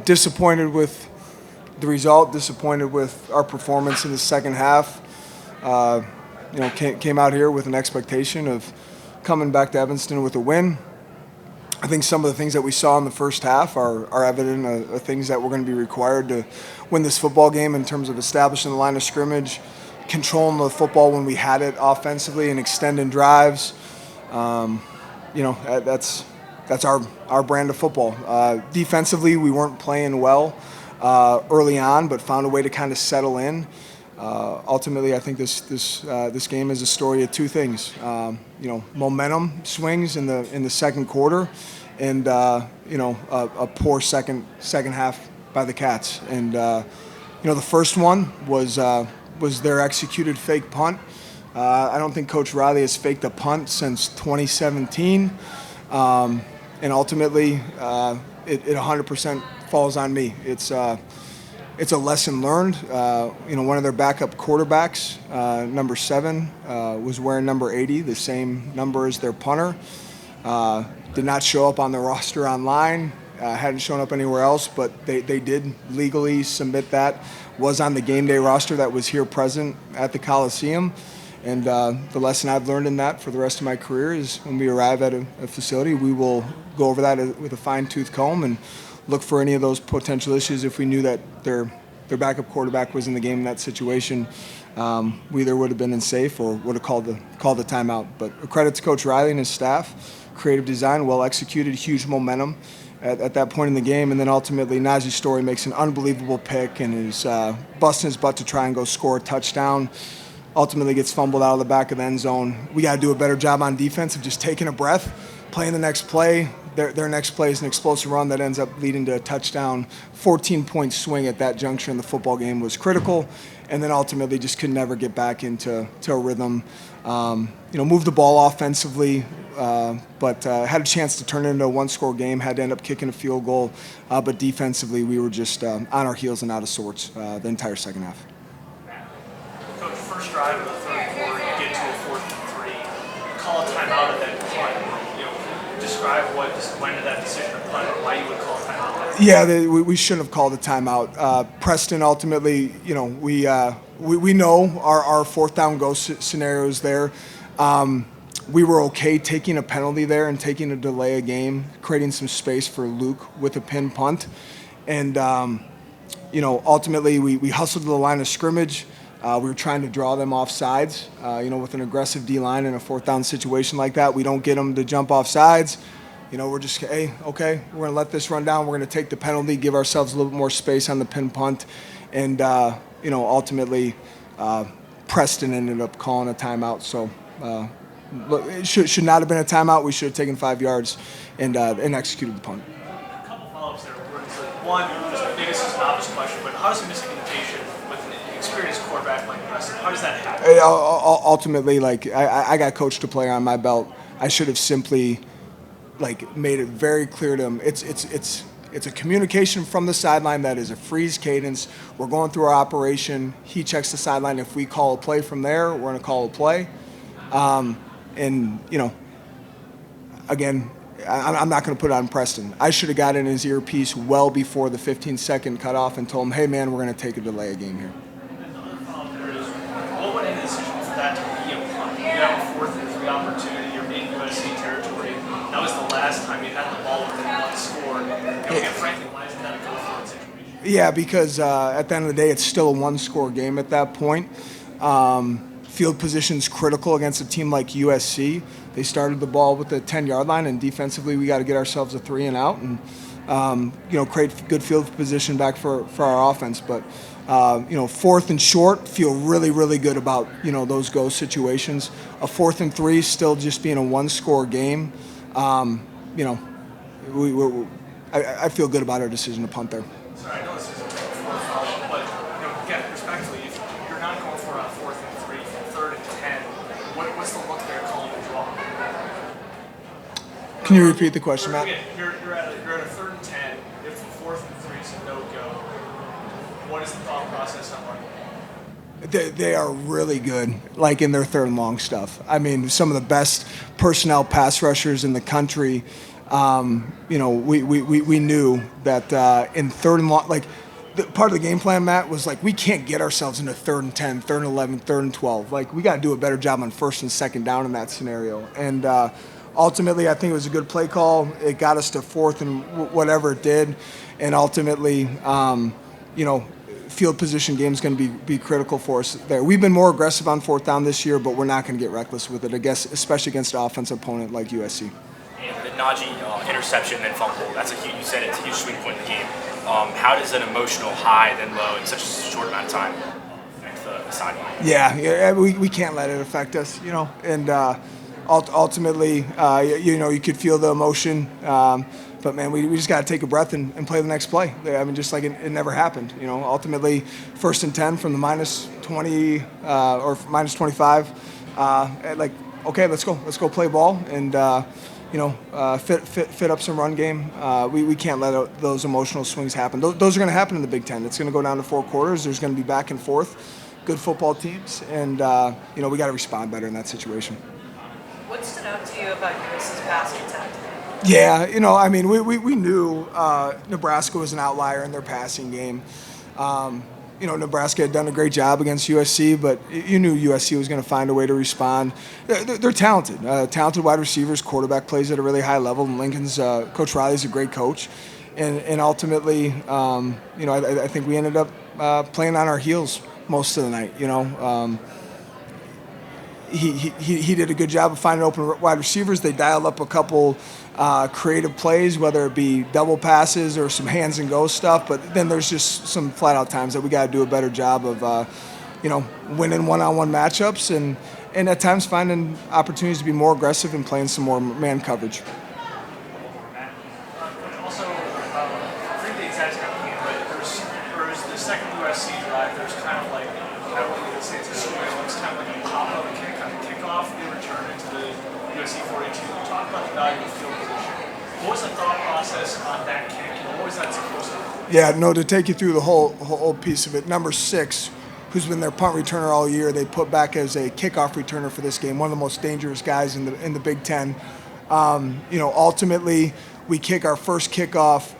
Disappointed with the result, disappointed with our performance in the second half. Came out here with an expectation of coming back to Evanston with a win. I think some of the things that we saw in the first half are evident of things that we're going to be required to win this football game in terms of establishing the line of scrimmage, controlling the football when we had it offensively, and extending drives. That's our brand of football. Defensively, we weren't playing well early on, but found a way to kind of settle in. Ultimately, I think this game is a story of two things. Momentum swings in the second quarter, and a poor second half by the Cats. And the first one was their executed fake punt. I don't think Coach Riley has faked a punt since 2017, and ultimately, it 100% falls on me. It's a lesson learned. One of their backup quarterbacks, number 7, was wearing number 80, the same number as their punter. Did not show up on the roster online, hadn't shown up anywhere else, but they did legally submit that. Was on the game day roster that was here present at the Coliseum. And the lesson I've learned in that for the rest of my career is when we arrive at a facility, we will go over that with a fine-tooth comb and look for any of those potential issues. If we knew that their backup quarterback was in the game in that situation, we either would have been in safe or would have called the timeout. But a credit to Coach Riley and his staff, creative design, well executed, huge momentum at that point in the game. And then ultimately, Najee Story makes an unbelievable pick and is busting his butt to try and go score a touchdown. Ultimately gets fumbled out of the back of the end zone. We got to do a better job on defense of just taking a breath, playing the next play. Their next play is an explosive run that ends up leading to a touchdown. 14-point swing at that juncture in the football game was critical, and then ultimately just could never get back into a rhythm. Moved the ball offensively, but had a chance to turn it into a one-score game, had to end up kicking a field goal. But defensively, we were just on our heels and out of sorts the entire second half. Coach, first drive of the third quarter, you get to a 4th and 3. You call a timeout at that punt. Describe what went into that decision to punt, or why you would call a timeout. Yeah, we shouldn't have called a timeout. Preston ultimately, we know our 4th down go scenarios there. We were okay taking a penalty there and taking a delay a game, creating some space for Luke with a pin punt. And, ultimately we hustled to the line of scrimmage. We were trying to draw them off sides. With an aggressive D-line in a 4th down situation like that, we don't get them to jump off sides. We're just, hey, okay, we're going to let this run down. We're going to take the penalty, give ourselves a little bit more space on the pin punt. And, ultimately, Preston ended up calling a timeout. So it should not have been a timeout. We should have taken 5 yards and executed the punt. A couple follow-ups there. One, maybe this is an obvious question, but how does miscommunication with an experienced quarterback like Preston, how does that happen? Ultimately, I got coached a player on my belt. I should have simply made it very clear to him. It's a communication from the sideline that is a freeze cadence. We're going through our operation. He checks the sideline. If we call a play from there, we're going to call a play. Again, I'm not going to put it on Preston. I should have got in his earpiece well before the 15-second cutoff and told him, hey, man, we're going to take a delay a game here. Another follow-up there is, what went into the decision for that to be a punt? You have a 4th and 3 opportunity. You're in USC territory. That was the last time you had the ball within one score. Frankly, why isn't that a go-for-it situation? Yeah, because at the end of the day, it's still a one-score game at that point. Field position's critical against a team like USC. They started the ball with the 10-yard line, and defensively, we got to get ourselves a 3 and out and create good field position back for our offense. But 4th and short, feel really, really good about those go situations. A 4th and 3 still just being a one-score game. I feel good about our decision to punt there. Sorry, I know this is a follow-up, but again, respectfully, if you're not going for a 4th and 3, 3rd and 10, what's the look they're calling the draw? Can you repeat the question, Matt? You're at a 3rd and 10. If the 4th and 3 is a no-go, what is the thought process on They are really good, in their 3rd and long stuff. I mean, some of the best personnel pass rushers in the country. we knew that in third and long, like part of the game plan, Matt, was like we can't get ourselves into 3rd and 10, 3rd and 11, 3rd and 12. Like we got to do a better job on 1st and 2nd down in that scenario. And ultimately, I think it was a good play call. It got us to 4th and whatever it did. And ultimately, field position game is going to be critical for us there. We've been more aggressive on 4th down this year, but we're not going to get reckless with it, I guess, especially against an offensive opponent like USC. And the Najee interception and fumble, that's you said it's a huge swing point in the game. How does an emotional high then low in such a short amount of time affect the sideline? Yeah, we can't let it affect us, and ultimately, you could feel the emotion. But, man, we just got to take a breath and play the next play. I mean, just like it never happened. Ultimately, 1st and 10 from the -20 or -25. Okay, let's go play ball and, fit up some run game. We can't let those emotional swings happen. Those are going to happen in the Big Ten. It's going to go down to 4 quarters. There's going to be back and forth, good football teams. And, we got to respond better in that situation. What stood out to you about USC's passing attack today? Yeah, we knew Nebraska was an outlier in their passing game. Nebraska had done a great job against USC, but you knew USC was going to find a way to respond. They're talented, talented wide receivers, quarterback plays at a really high level. And Lincoln's Coach Riley's a great coach, and ultimately, I think we ended up playing on our heels most of the night. He did a good job of finding open wide receivers. They dialed up a couple creative plays, whether it be double passes or some hands and go stuff. But then there's just some flat out times that we got to do a better job of, winning one-on-one matchups and at times finding opportunities to be more aggressive and playing some more man coverage. Also, for the exact game, right? There's the second USC drive. There's kind of like, I don't want to say it's a swing, it's kind of like a pop-up kick on the kickoff. They return into the USC 42. We talked about the value of field position. What was the thought process on that kick? What was that supposed to do? Yeah, no, to take you through the whole piece of it, number 6, who's been their punt returner all year, they put back as a kickoff returner for this game, one of the most dangerous guys in the Big Ten. Ultimately, we kick our first kickoff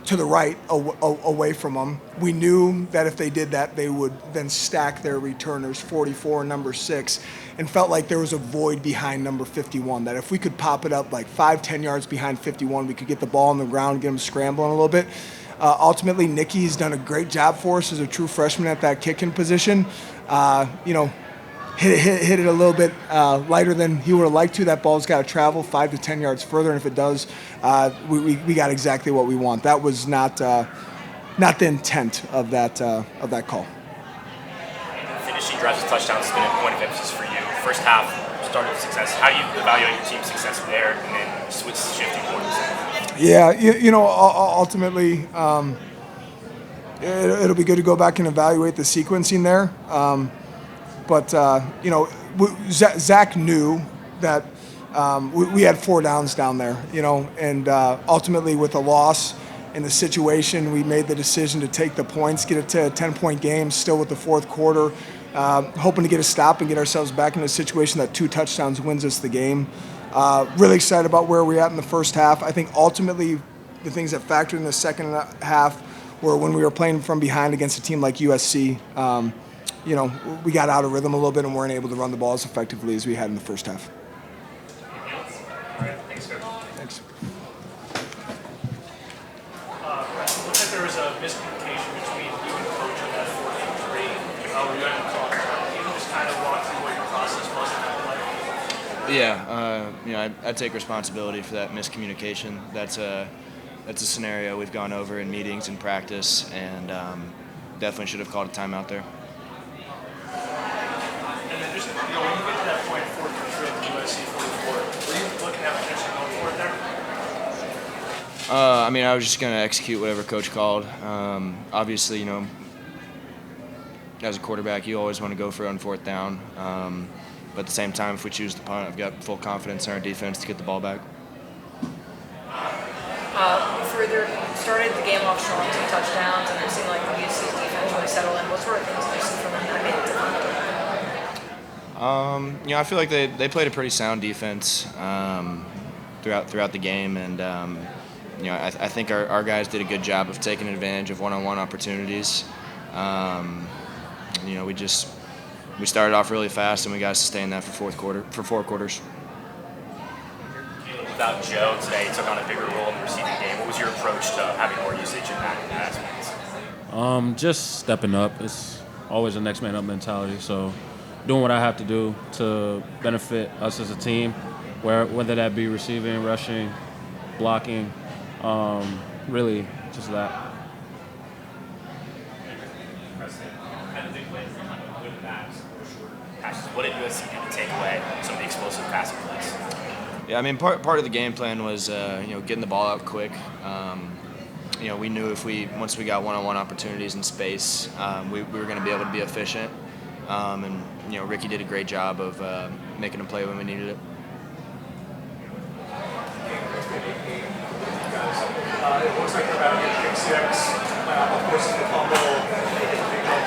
to the right away from them. We knew that if they did that, they would then stack their returners, 44 and number 6, and felt like there was a void behind number 51, that if we could pop it up like 5-10 yards behind 51, we could get the ball on the ground, get them scrambling a little bit. Ultimately, Nicky's done a great job for us as a true freshman at that kicking position. Hit it a little bit lighter than he would have liked to. That ball's got to travel 5 to 10 yards further, and if it does, we got exactly what we want. That was not the intent of that call. Finishing drives with touchdowns has been a point of emphasis for you. First half started with success. How do you evaluate your team's success there, and then shifting towards the second half? Yeah, ultimately, it'll be good to go back and evaluate the sequencing there. But Zach knew that we had 4 downs down there, and ultimately with a loss in the situation, we made the decision to take the points, get it to a 10-point game, still with the 4th quarter, hoping to get a stop and get ourselves back in a situation that 2 touchdowns wins us the game. Really excited about where we're at in the first half. I think ultimately the things that factored in the second half were when we were playing from behind against a team like USC. We got out of rhythm a little bit and weren't able to run the ball as effectively as we had in the first half. All right, thanks, Coach. Thanks. Preston, looks like there was a miscommunication between you and Coach on that 4th and 3. Were you able to call it out? Can you just kind of walk through what your process was in that play? Yeah, I take responsibility for that miscommunication. That's a scenario we've gone over in meetings and practice, and definitely should have called a timeout there. And then just, when you get to that point, 4th and 3 at the USC 44, were you looking at potentially going for it there? I was just going to execute whatever coach called. Obviously, as a quarterback, you always want to go for it on 4th down. But at the same time, if we choose the punt, I've got full confidence in our defense to get the ball back. Further, started the game off strong, 2 touchdowns, and it seemed like the USC's defense really settled in. What sort of things do you see from them that made it different? I feel like they played a pretty sound defense. throughout the game, and I think our guys did a good job of taking advantage of one-on-one opportunities. We started off really fast, and we got to sustain that for four quarters. Without Joe today, he took on a bigger role in the receiving game. What was your approach to having more usage in that aspect? Just stepping up. It's always a next man up mentality. So doing what I have to do to benefit us as a team, whether that be receiving, rushing, blocking, really just that. Preston had a big win for kind of good backs or short passes. What did USC do to take away some of the explosive passing plays? Yeah, I mean, part of the game plan was getting the ball out quick. We knew once we got one-on-one opportunities in space, we were going to be able to be efficient. And Ricky did a great job of making a play when we needed it. It looks like they're about to get pick six, forcing the fumble.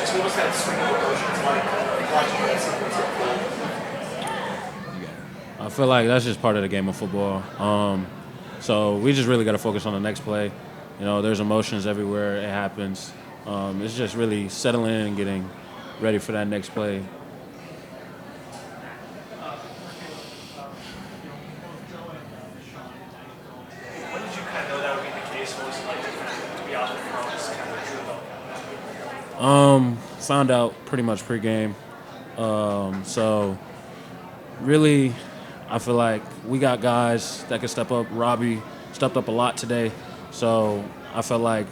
Just what was that swing of emotions like watching that sequence unfold? I feel like that's just part of the game of football. So we just really got to focus on the next play. There's emotions everywhere. It happens. It's just really settling in and getting ready for that next play. When did you kind of know that would be the case? What was it like to be out there for all this kind of Found out pretty much pregame. So really, I feel like we got guys that can step up. Robbie stepped up a lot today. So I felt like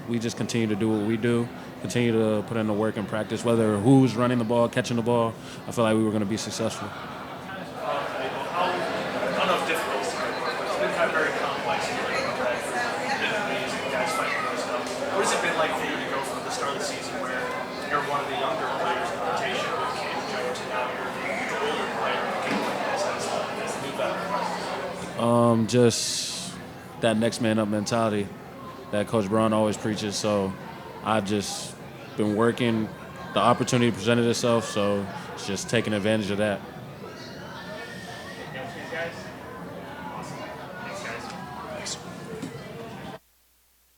we just continue to do what we do, continue to put in the work and practice, whether who's running the ball, catching the ball. I feel like we were going to be successful. I don't know if difficult is the right word, but it's been kind of very complex. Guys fighting those stuff. What has it been like for you to go from the start of the season where you're one of the younger players in the rotation with Cam Jones, and now you're the older player in the game like this as the new veteran? Just that next man up mentality that Coach Braun always preaches. So I've just been working. The opportunity presented itself, so it's just taking advantage of that.